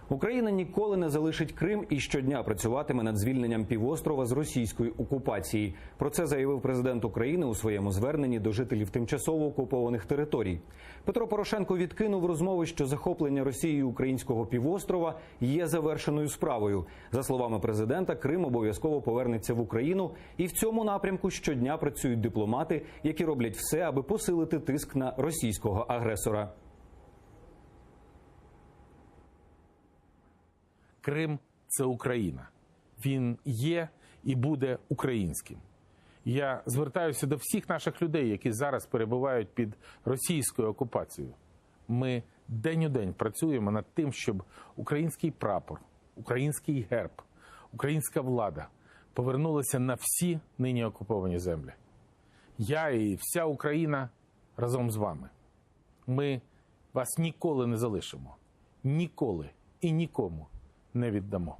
Україна ніколи не залишить Крим і щодня працюватиме над звільненням півострова з російської окупації. Про це заявив президент України у своєму зверненні до жителів тимчасово окупованих територій. Петро Порошенко відкинув розмови, що захоплення Росією українського півострова є завершеною справою. За словами президента, Крим обов'язково повернеться в Україну, і в цьому напрямку щодня працюють дипломати, які роблять все, аби посилити тиск на російського агресора. Крим – це Україна. Він є і буде українським. Я звертаюся до всіх наших людей, які зараз перебувають під російською окупацією. Ми день у день працюємо над тим, щоб український прапор, український герб, українська влада повернулися на всі нині окуповані землі. Я і вся Україна разом з вами. Ми вас ніколи не залишимо. Ніколи і нікому не віддамо.